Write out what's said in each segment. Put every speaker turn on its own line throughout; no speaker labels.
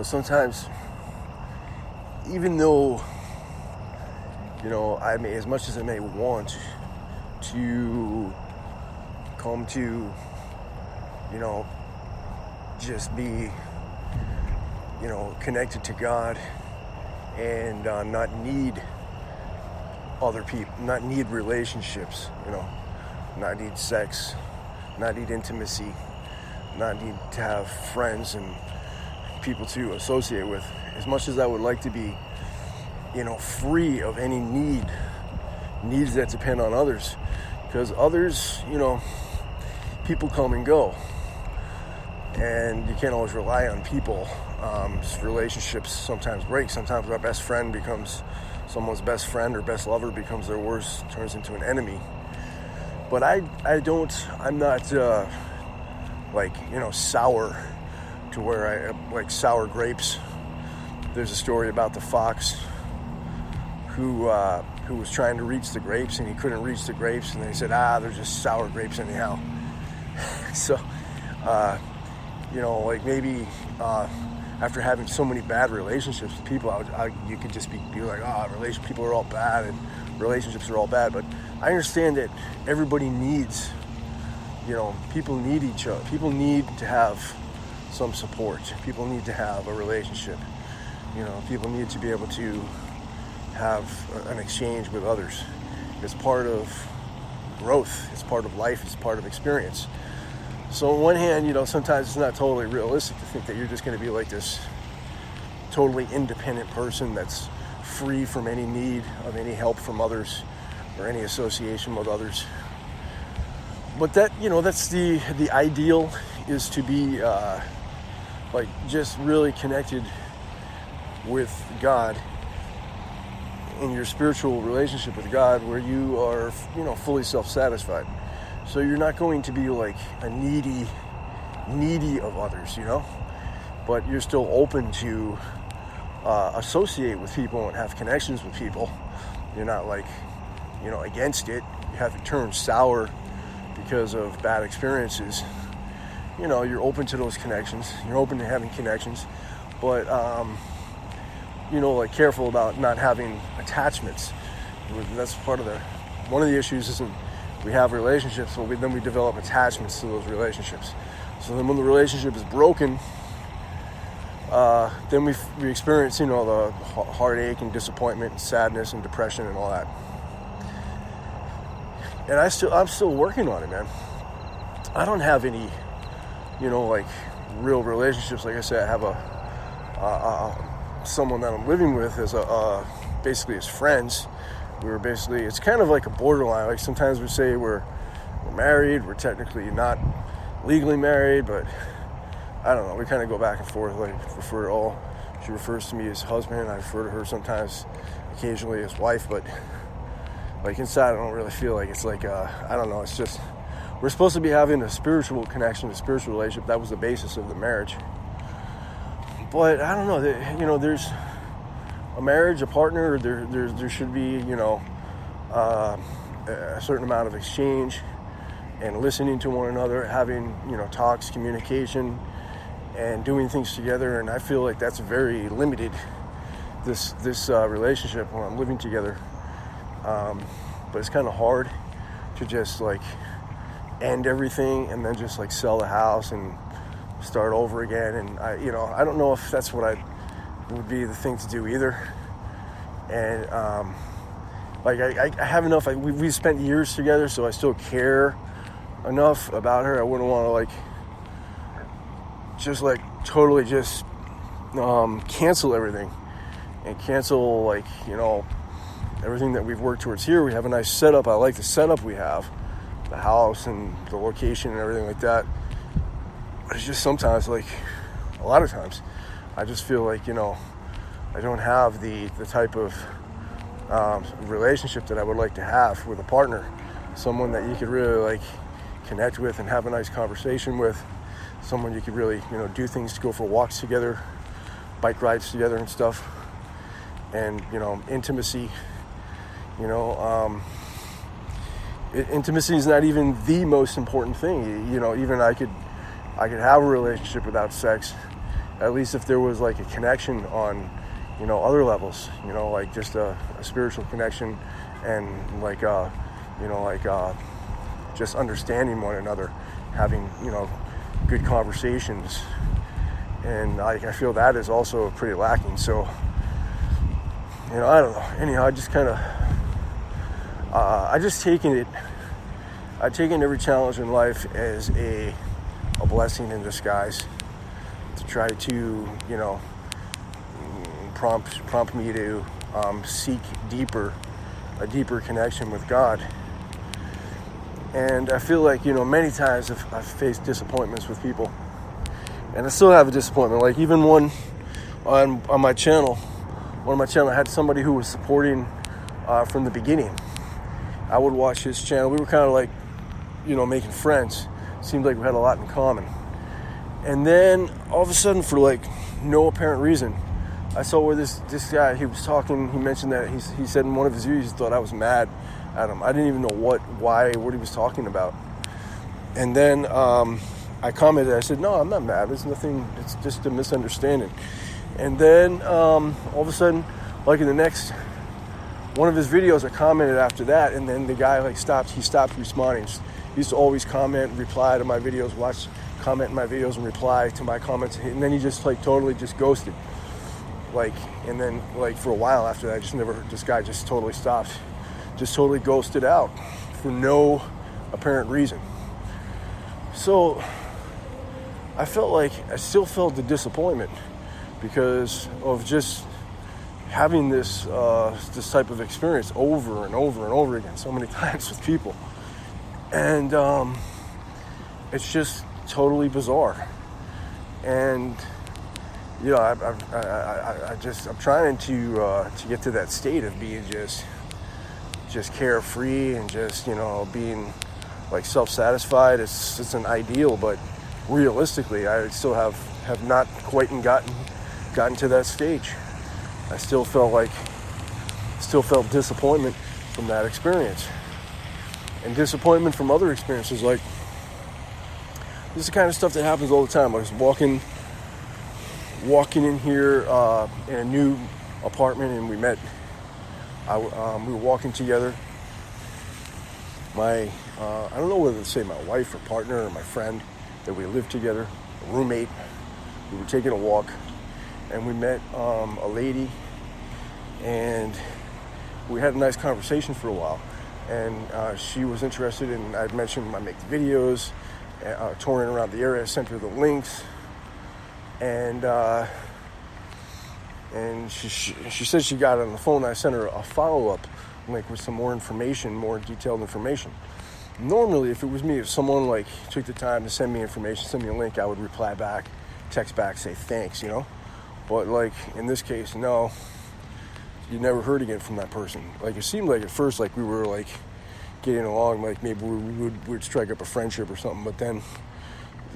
Sometimes, even though, I may, as much as I may want to come to, just be, connected to God and not need other people, not need relationships, not need sex, not need intimacy, not need to have friends and people to associate with. As much as I would like to be, free of any needs that depend on others, because others, people come and go, and you can't always rely on people. Relationships sometimes break. Sometimes our best friend becomes someone's best friend, or best lover becomes their worst, turns into an enemy. But I'm not sour to where I like sour grapes. There's a story about the fox who was trying to reach the grapes, and he couldn't reach the grapes, and they said, they're just sour grapes anyhow. So, maybe after having so many bad relationships with people, you could just be like, people are all bad and relationships are all bad. But I understand that everybody needs, people need each other. People need to have some support. People need to have a relationship. People need to be able to have an exchange with others. It's part of growth. It's part of life. It's part of experience. So on one hand, sometimes it's not totally realistic to think that you're just going to be like this totally independent person that's free from any need of any help from others or any association with others. But that, that's the ideal, is to be just really connected with God in your spiritual relationship with God, where you are, fully self-satisfied. So you're not going to be like a needy of others, but you're still open to associate with people and have connections with people. You're not against it. You haven't turned sour because of bad experiences. You're open to those connections. You're open to having connections, but careful about not having attachments. That's one of the issues. Isn't we have relationships, but then we develop attachments to those relationships. So then when the relationship is broken, then we experience, the heartache and disappointment and sadness and depression and all that. And I'm still working on it, man. I don't have any, real relationships. Like I said, I have someone that I'm living with as basically as friends. It's kind of like a borderline. Like sometimes we say we're married. We're technically not legally married, but I don't know. We kind of go back and forth. She refers to me as husband. I refer to her sometimes, occasionally as wife, but inside I don't really feel like it's I don't know. It's just, we're supposed to be having a spiritual connection, a spiritual relationship. That was the basis of the marriage. But I don't know. There's a marriage, a partner, there should be, a certain amount of exchange and listening to one another, having, talks, communication, and doing things together. And I feel like that's very limited, this relationship when I'm living together. But it's kind of hard to just end everything and then just sell the house and start over again. And I don't know if that's what would be the thing to do either. And I have enough. We spent years together, so I still care enough about her. I wouldn't want to totally just cancel everything and cancel everything that we've worked towards here. We have a nice setup. I like the setup we have, the house and the location and everything like that. But it's just sometimes a lot of times I just feel I don't have the type of relationship that I would like to have with a partner, someone that you could really connect with and have a nice conversation with, someone you could really do things, to go for walks together, bike rides together and stuff, and intimacy. Intimacy is not even the most important thing. Even I could have a relationship without sex, at least if there was like a connection on, other levels, like just a spiritual connection, and like, just understanding one another, having, good conversations. And I feel that is also pretty lacking. So, I don't know. Anyhow, I just kind of, I've taken every challenge in life as a blessing in disguise, to try to, prompt me to seek a deeper connection with God. And I feel like, many times I've faced disappointments with people, and I still have a disappointment. Like even one on my channel, I had somebody who was supporting from the beginning. I would watch his channel. We were kind of like, making friends. Seemed like we had a lot in common. And then all of a sudden, for like no apparent reason, I saw where this guy, he was talking, he mentioned that he said in one of his videos he thought I was mad at him. I didn't even know what he was talking about. And then I commented, I said, no, I'm not mad. There's nothing, it's just a misunderstanding. And then all of a sudden, like in the next one of his videos, I commented after that, and then the guy he stopped responding. He used to always comment, reply to my videos, comment in my videos and reply to my comments, and then he just totally just ghosted. And then for a while after that, this guy just totally stopped, just totally ghosted out for no apparent reason. So I still felt the disappointment because of just having this type of experience over and over and over again so many times with people. And it's just totally bizarre. And I'm trying to get to that state of being just carefree and just being like self-satisfied. It's an ideal, but realistically, I still have not quite gotten to that stage. I still felt disappointment from that experience, and disappointment from other experiences. Like this is the kind of stuff that happens all the time. I was walking in here in a new apartment, and we met. We were walking together. I don't know whether to say my wife or partner or my friend that we lived together, a roommate. We were taking a walk, and we met a lady, and we had a nice conversation for a while. And she was interested in, I'd mentioned I make videos, touring around the area. I sent her the links, and she said she got it on the phone. I sent her a follow-up link with some more information, more detailed information. Normally, if it was me, if someone took the time to send me information, send me a link, I would reply back, text back, say thanks, But in this case, no, you never heard again from that person. It seemed like at first we were getting along, maybe we'd strike up a friendship or something, but then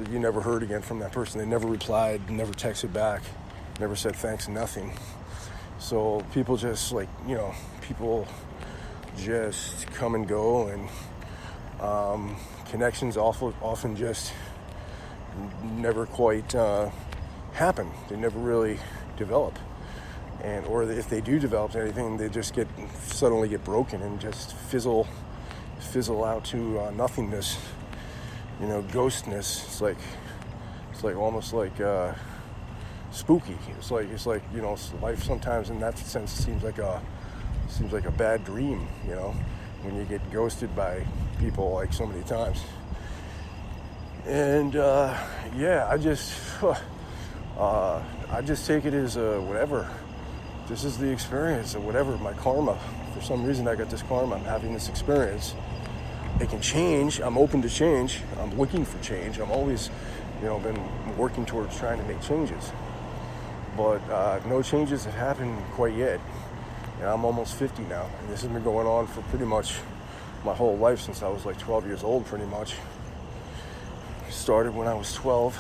you never heard again from that person. They never replied, never texted back, never said thanks, nothing. So people just people just come and go, and connections often just never quite happen. They never really develop, or if they do develop anything, they just suddenly get broken and just fizzle out to nothingness. Ghostness. It's almost like spooky. It's like life sometimes in that sense seems like a bad dream. When you get ghosted by people so many times. And I just take it as whatever. This is the experience, or whatever, my karma. For some reason, I got this karma. I'm having this experience. It can change. I'm open to change. I'm looking for change. I'm always, been working towards trying to make changes. But no changes have happened quite yet. And I'm almost 50 now. And this has been going on for pretty much my whole life, since I was 12 years old, pretty much. Started when I was 12.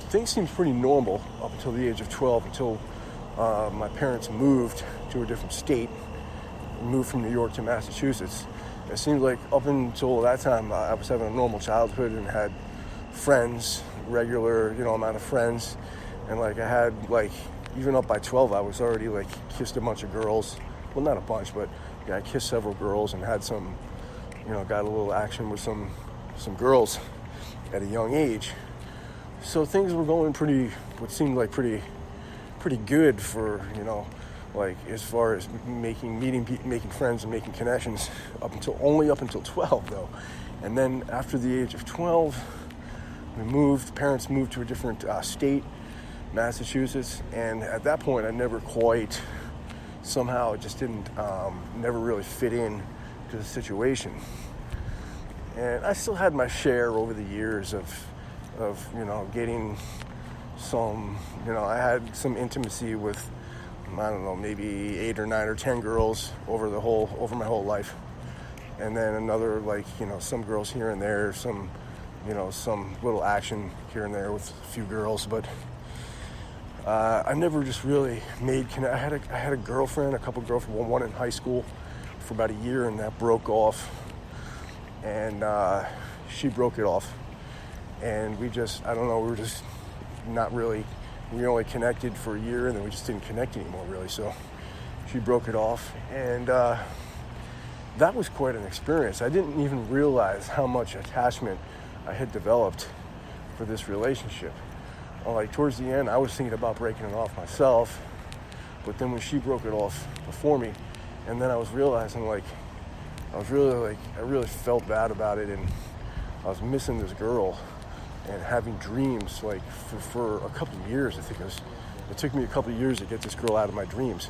Things seemed pretty normal up until the age of 12, until my parents moved to a different state. Moved from New York to Massachusetts. It seemed like up until that time I was having a normal childhood and had friends, regular, amount of friends. And like I had like, even up by 12, I was already like kissed a bunch of girls. Well, not a bunch, but I kissed several girls and had some, got a little action with some girls at a young age. So things were going what seemed like pretty good for, like as far as making friends and making connections up until 12 though. And then after the age of 12, parents moved to a different state, Massachusetts. And at that point, I never quite, somehow it just didn't, never really fit in to the situation. And I still had my share over the years of getting some, I had some intimacy with, I don't know, maybe 8 or 9 or 10 girls over my whole life. And then another, like, some girls here and there, some little action here and there with a few girls. But I never just really I had a girlfriend, a couple girlfriends, one in high school for about a year, and that broke off. And she broke it off. And we were just not really, we only connected for a year, and then we just didn't connect anymore, really. So she broke it off, and that was quite an experience. I didn't even realize how much attachment I had developed for this relationship. Like towards the end, I was thinking about breaking it off myself, but then when she broke it off before me, and then I was realizing I really felt bad about it, and I was missing this girl and having dreams like for a couple of years. I think it took me a couple of years to get this girl out of my dreams.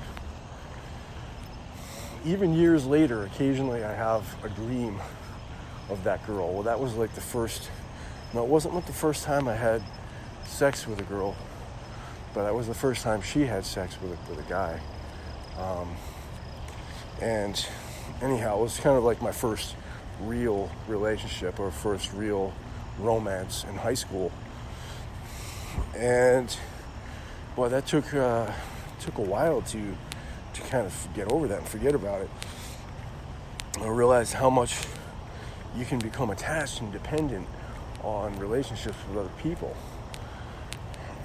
Even years later, occasionally I have a dream of that girl. Well, that was like it wasn't like the first time I had sex with a girl, but that was the first time she had sex with a guy. And anyhow, it was kind of like my first real relationship or first real romance in high school. And boy, that took a while to kind of get over that and forget about it. I realized how much you can become attached and dependent on relationships with other people.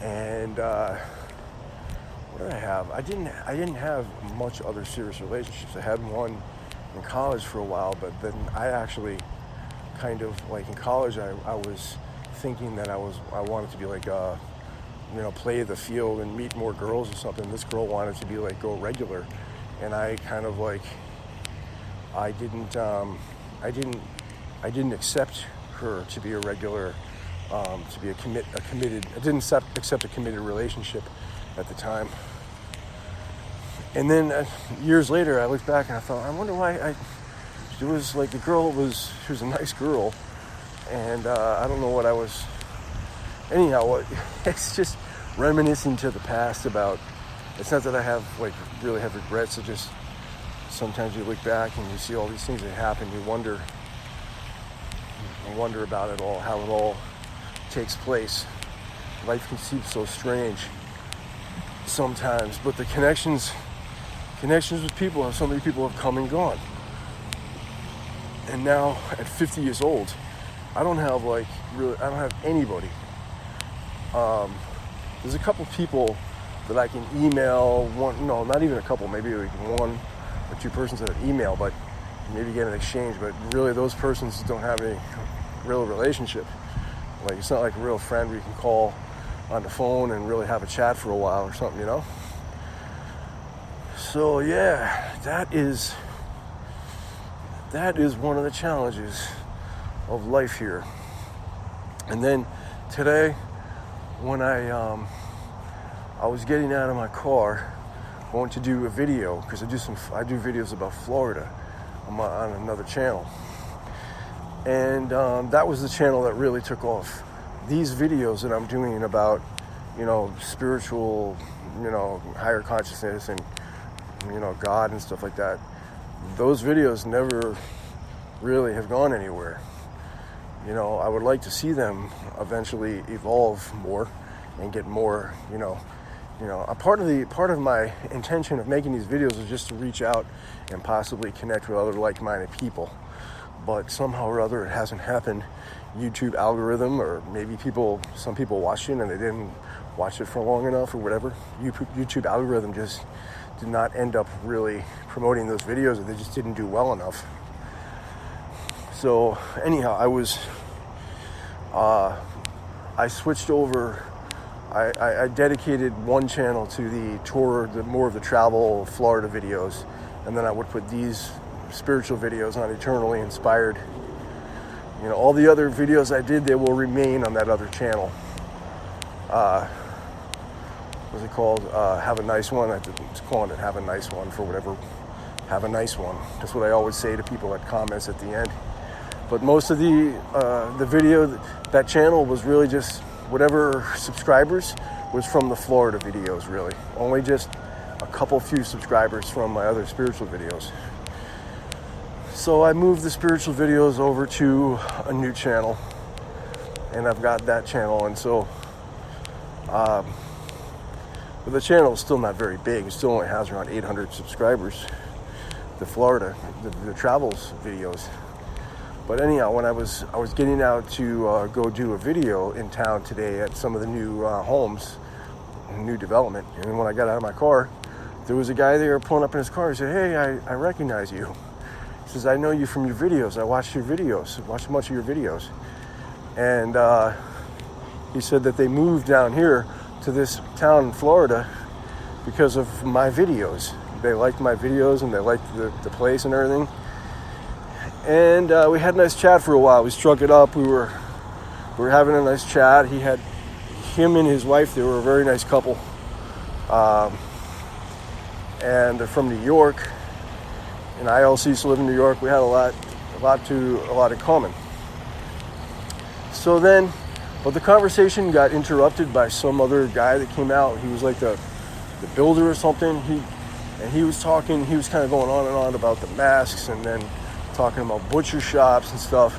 And what did I have? I didn't have much other serious relationships. I had one in college for a while, but then I actually kind of like in college I was thinking that I wanted to be like play the field and meet more girls or something. This girl wanted to be like go regular, and I kind of like I didn't accept her to be a regular, to be a committed. I didn't accept a committed relationship at the time. And then years later, I looked back and I thought, I wonder why it was like she was a nice girl, and I don't know what I was. Anyhow, it's just reminiscing to the past about. It's not that I really have regrets. It just sometimes you look back and you see all these things that happen. You wonder about it all, how it all takes place. Life can seem so strange sometimes, but the connections with people, so many people have come and gone. And now at 50 years old, I don't have anybody. There's a couple people that I can email, not even a couple, maybe like 1 or 2 persons that I email, but maybe get an exchange, but really those persons don't have any real relationship. Like it's not like a real friend where you can call on the phone and really have a chat for a while or something, So yeah, that is one of the challenges of life here. And then today, when I was getting out of my car, going to do a video, because I do videos about Florida on another channel. And that was the channel that really took off. These videos that I'm doing about, spiritual, higher consciousness and, God and stuff like that, those videos never really have gone anywhere. I would like to see them eventually evolve more and get more, a part of my intention of making these videos is just to reach out and possibly connect with other like-minded people. But somehow or other it hasn't happened YouTube algorithm, or maybe some people watched it and they didn't watch it for long enough or whatever. YouTube algorithm just did not end up really promoting those videos, or they just didn't do well enough. So anyhow, I switched over. I dedicated one channel to the tour, more of the travel Florida videos, and then I would put these spiritual videos on Eternally Inspired. You know, all the other videos I did, they will remain on that other channel. What's it called? Have a nice one. I was calling it Have a Nice One for whatever. Have a nice one. That's what I always say to people that comments at the end. But most of the video, that channel was really just whatever subscribers was from the Florida videos, really. Only just a few subscribers from my other spiritual videos. So I moved the spiritual videos over to a new channel, and I've got that channel. And so but the channel is still not very big. It still only has around 800 subscribers, the Florida, the travels videos. But anyhow, when I was getting out to go do a video in town today at some of the new homes, new development, and when I got out of my car, there was a guy there pulling up in his car. He said, "Hey, I recognize you." He says, "I know you from your videos. I watched your videos. Watched a bunch of your videos." And he said that they moved down here to this town in Florida because of my videos. They liked my videos and they liked the place and everything. And we had a nice chat for a while. We struck it up. We were having a nice chat. Him and his wife, they were a very nice couple. And they're from New York. And I also used to live in New York. We had a lot in common. So then, but the conversation got interrupted by some other guy that came out. He was like the builder or something. He was talking. He was kind of going on and on about the masks, and then talking about butcher shops and stuff.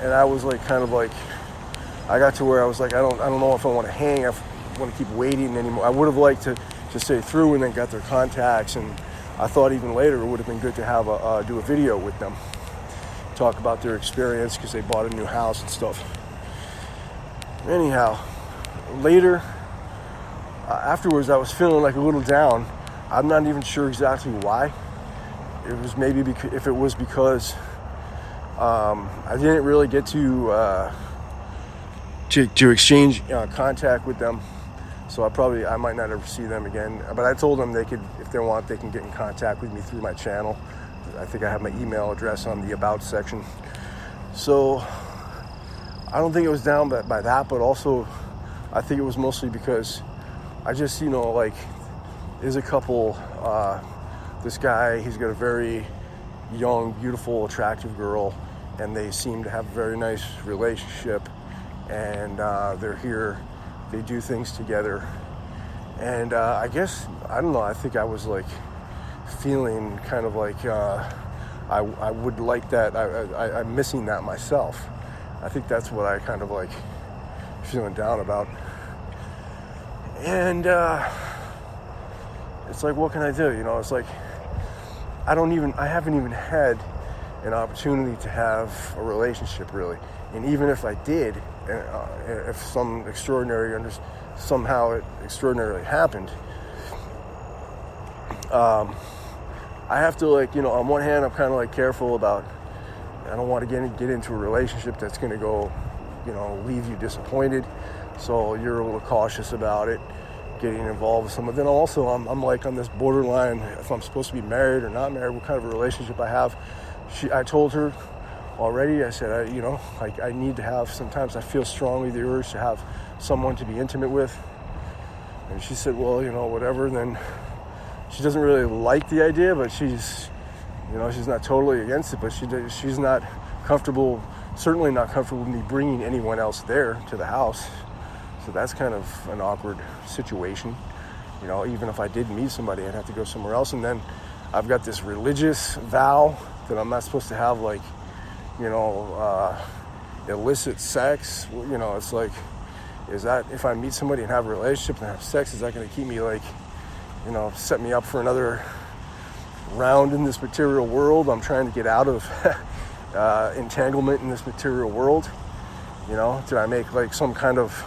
And I was like, I got to where I was like, I don't know if I want to hang. I want to keep waiting anymore. I would have liked to stay through and then got their contacts. And I thought even later it would have been good to have do a video with them, talk about their experience because they bought a new house and stuff. Anyhow, later, afterwards, I was feeling like a little down. I'm not even sure exactly why. It was maybe because I didn't really get to exchange contact with them. So I might not ever see them again. But I told them they could, if they want, they can get in contact with me through my channel. I think I have my email address on the About section. So I don't think it was down by that, but also I think it was mostly because I just, there's a couple, this guy, he's got a very young, beautiful, attractive girl, and they seem to have a very nice relationship, and they're here, they do things together, and I guess, I don't know, I think I was feeling kind of I would like that, I'm missing that myself. I think that's what I kind of feeling down about. And it's like, what can I do? It's like, I haven't even had an opportunity to have a relationship really. And even if I did, if somehow it extraordinarily happened, I have to on one hand, I'm kind of careful about, I don't want to get into a relationship that's going to go, leave you disappointed. So you're a little cautious about it, getting involved with someone. Then also I'm on this borderline if I'm supposed to be married or not married, what kind of a relationship I have. I told her already, I said, I need to have, sometimes I feel strongly the urge to have someone to be intimate with. And she said, well, whatever. And then she doesn't really like the idea, but she's not totally against it, but she's not comfortable, certainly not comfortable with me bringing anyone else there to the house. So that's kind of an awkward situation. Even if I did meet somebody, I'd have to go somewhere else. And then I've got this religious vow that I'm not supposed to have illicit sex. It's like, is that, if I meet somebody and have a relationship and have sex, is that going to keep me set me up for another round in this material world? I'm trying to get out of entanglement in this material world. You know, did I make like some kind of,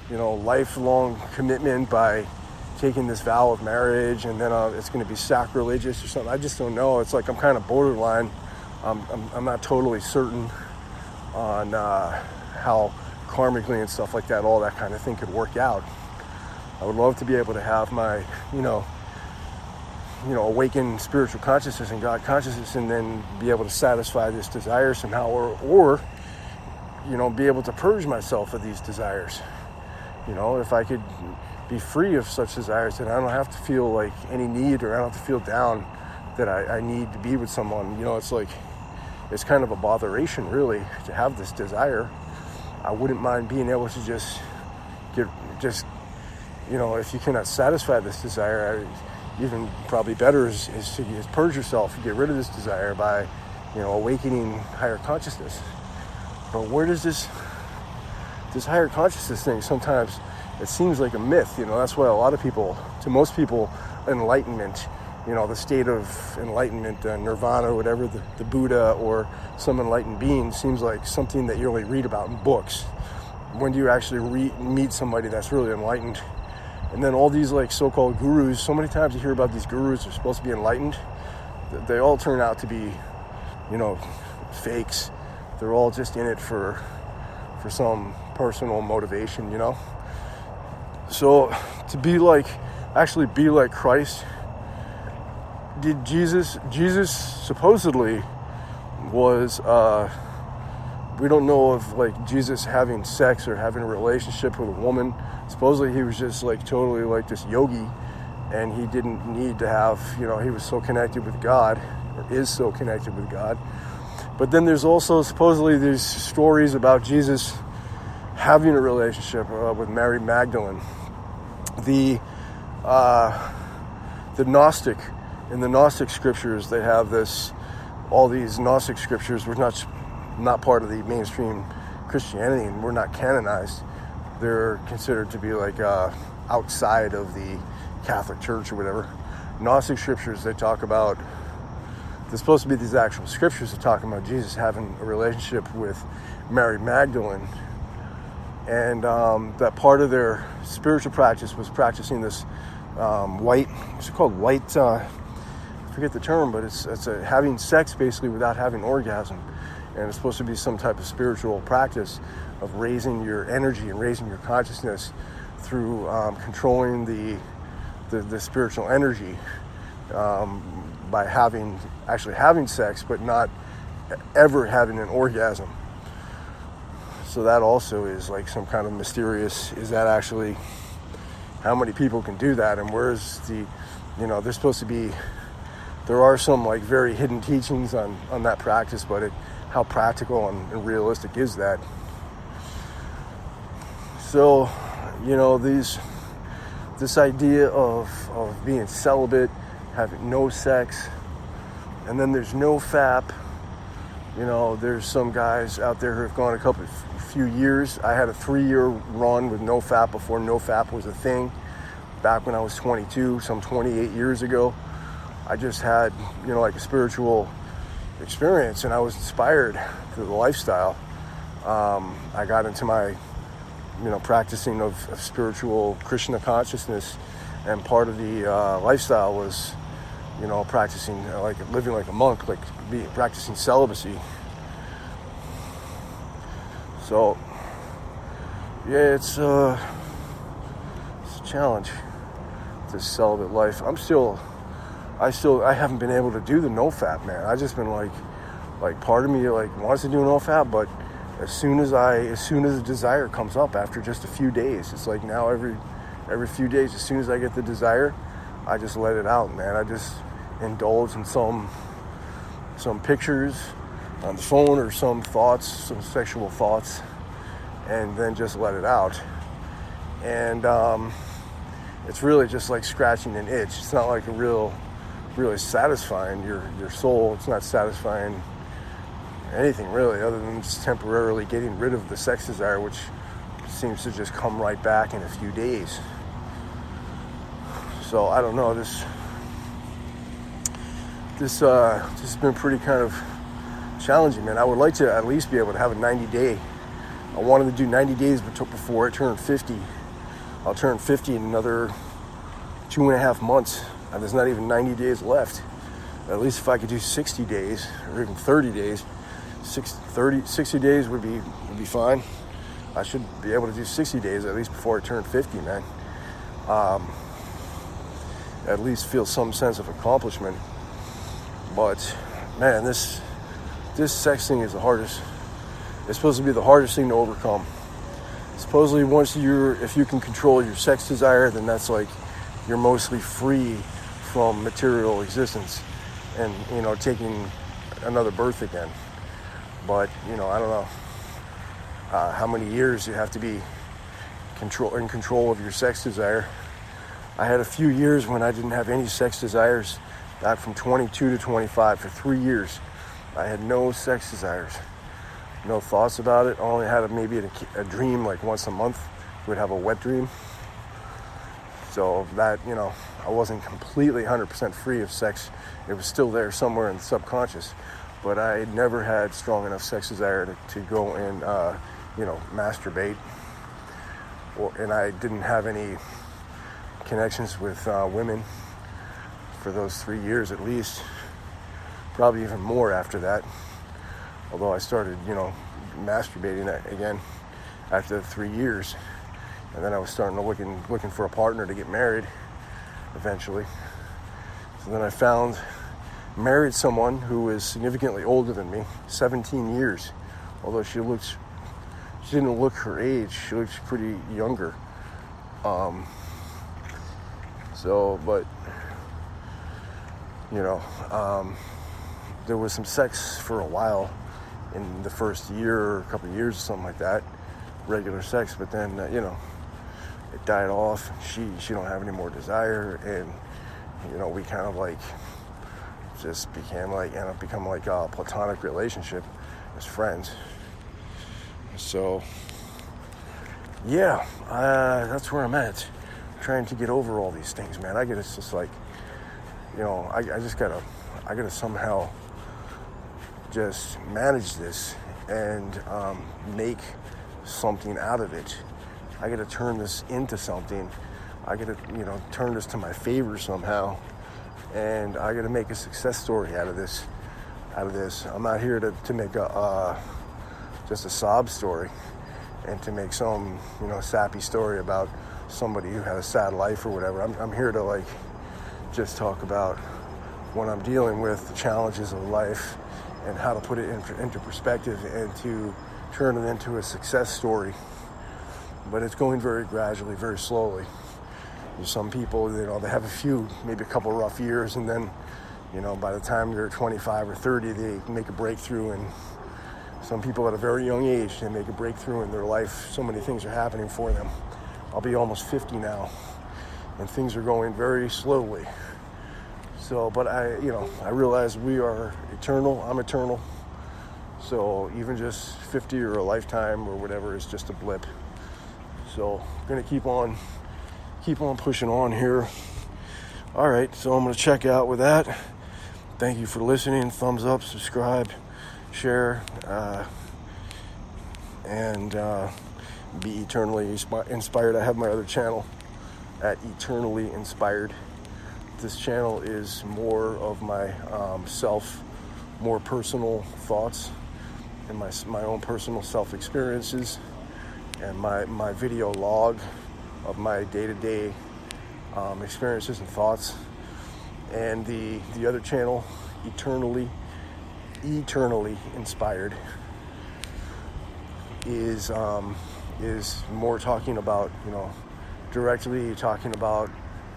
lifelong commitment by taking this vow of marriage, and then it's going to be sacrilegious or something? I just don't know. It's like I'm kind of borderline. I'm not totally certain on how karmically and stuff like that, all that kind of thing could work out. I would love to be able to have my, awakened spiritual consciousness and God consciousness, and then be able to satisfy this desire somehow, or be able to purge myself of these desires. If I could be free of such desires, then I don't have to feel like any need, or I don't have to feel down that I need to be with someone. It's like, it's kind of a botheration, really, to have this desire. I wouldn't mind being able to just if you cannot satisfy this desire, even probably better is to purge yourself, get rid of this desire by, awakening higher consciousness. But where does this higher consciousness thing, sometimes it seems like a myth. That's why to most people, enlightenment, the state of enlightenment, nirvana, or whatever, the Buddha or some enlightened being, seems like something that you only read about in books. When do you actually meet somebody that's really enlightened? And then all these like so-called gurus, so many times you hear about these gurus who are supposed to be enlightened. They all turn out to be, fakes. They're all just in it for some personal motivation, So to be like Christ, did Jesus supposedly was, we don't know of like Jesus having sex or having a relationship with a woman. Supposedly he was just like totally like this yogi, and he didn't need to have, he was so connected with God, or is so connected with God. But then there's also supposedly these stories about Jesus having a relationship with Mary Magdalene. The Gnostic, in the Gnostic scriptures, they have all these Gnostic scriptures were not part of the mainstream Christianity, and were not canonized. They're considered to be like outside of the Catholic Church or whatever. Gnostic scriptures, they talk about, there's supposed to be these actual scriptures that talk about Jesus having a relationship with Mary Magdalene, and that part of their spiritual practice was practicing this what's it called? I forget the term, but it's having sex basically without having orgasm. And it's supposed to be some type of spiritual practice of raising your energy and raising your consciousness through controlling the spiritual energy by actually having sex, but not ever having an orgasm. So that also is like some kind of mysterious, is that actually, how many people can do that? And where's there's supposed to be, there are some like very hidden teachings on that practice, but how practical and realistic is that? So, this idea of being celibate, having no sex, and then there's no FAP. There's some guys out there who have gone a few years. I had a 3-year run with no FAP before no FAP was a thing. Back when I was 22, some 28 years ago. I just had, like a spiritual experience, and I was inspired through the lifestyle. I got into my, practicing of spiritual Krishna consciousness, and part of the lifestyle was, practicing, like living like a monk, like practicing celibacy. So, yeah, it's a challenge, this celibate life. I haven't been able to do the no-fap, man. I've just been like part of me like wants to do no-fap, but as soon as the desire comes up after just a few days, it's like now every few days, as soon as I get the desire, I just let it out, man. I just indulge in some pictures on the phone, or some thoughts, some sexual thoughts, and then just let it out. And it's really just like scratching an itch. It's not like really satisfying your soul. It's not satisfying anything really, other than just temporarily getting rid of the sex desire, which seems to just come right back in a few days. So I don't know, this has been pretty kind of challenging, man. I would like to at least be able to have a 90-day I wanted to do 90 days before I turned 50. I'll turn 50 in another 2.5 months. And there's not even 90 days left. At least if I could do 60 days or even 30 days, 60 days would be fine. I should be able to do 60 days at least before I turn 50, man. At least feel some sense of accomplishment. But man, this sex thing is the hardest. It's supposed to be the hardest thing to overcome. Supposedly, if you can control your sex desire, then that's like you're mostly free from material existence and, taking another birth again. But, I don't know how many years you have to be in control of your sex desire. I had a few years when I didn't have any sex desires, back from 22 to 25. For 3 years, I had no sex desires, no thoughts about it. I only had maybe a dream like once a month. We'd have a wet dream. So that, I wasn't completely 100% free of sex. It was still there somewhere in the subconscious. But I had never had strong enough sex desire to go and, masturbate. And I didn't have any connections with women for those 3 years at least. Probably even more after that. Although I started, masturbating again after 3 years. And then I was starting to looking for a partner to get married eventually. So then I married someone who was significantly older than me, 17 years. Although she didn't look her age, she looked pretty younger. There was some sex for a while in the first year or a couple of years or something like that, regular sex, but then, it died off. She don't have any more desire, and, we kind of like just became like a platonic relationship as friends. So, yeah, that's where I'm at, trying to get over all these things, man. It's just like, I gotta somehow just manage this and make something out of it. I gotta turn this into something. I gotta, turn this to my favor somehow, and I gotta make a success story out of this. I'm not here to make just a sob story and to make some, sappy story about somebody who had a sad life or whatever. I'm here to just talk about what I'm dealing with, the challenges of life, and how to put it into perspective and to turn it into a success story. But it's going very gradually, very slowly. Some people, they have maybe a couple rough years, and then, by the time they're 25 or 30, they make a breakthrough. And some people at a very young age, they make a breakthrough in their life. So many things are happening for them. I'll be almost 50 now, and things are going very slowly. So, but I realize we are eternal. I'm eternal. So even just 50 or a lifetime or whatever is just a blip. So I'm going to keep on pushing on here. All right, so I'm going to check out with that. Thank you for listening. Thumbs up, subscribe, share, and be eternally inspired. I have my other channel at Eternally Inspired. This channel is more of my more personal thoughts and my own personal self-experiences, and my video log of my day-to-day experiences and thoughts. And the other channel, Eternally Inspired, is more talking about, directly talking about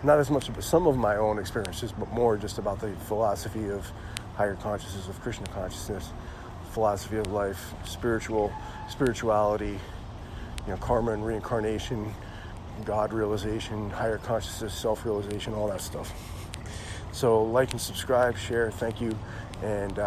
not as much about some of my own experiences, but more just about the philosophy of higher consciousness, of Krishna consciousness, philosophy of life, spirituality, karma and reincarnation, God realization, higher consciousness, self-realization, all that stuff. So like and subscribe, share, thank you, and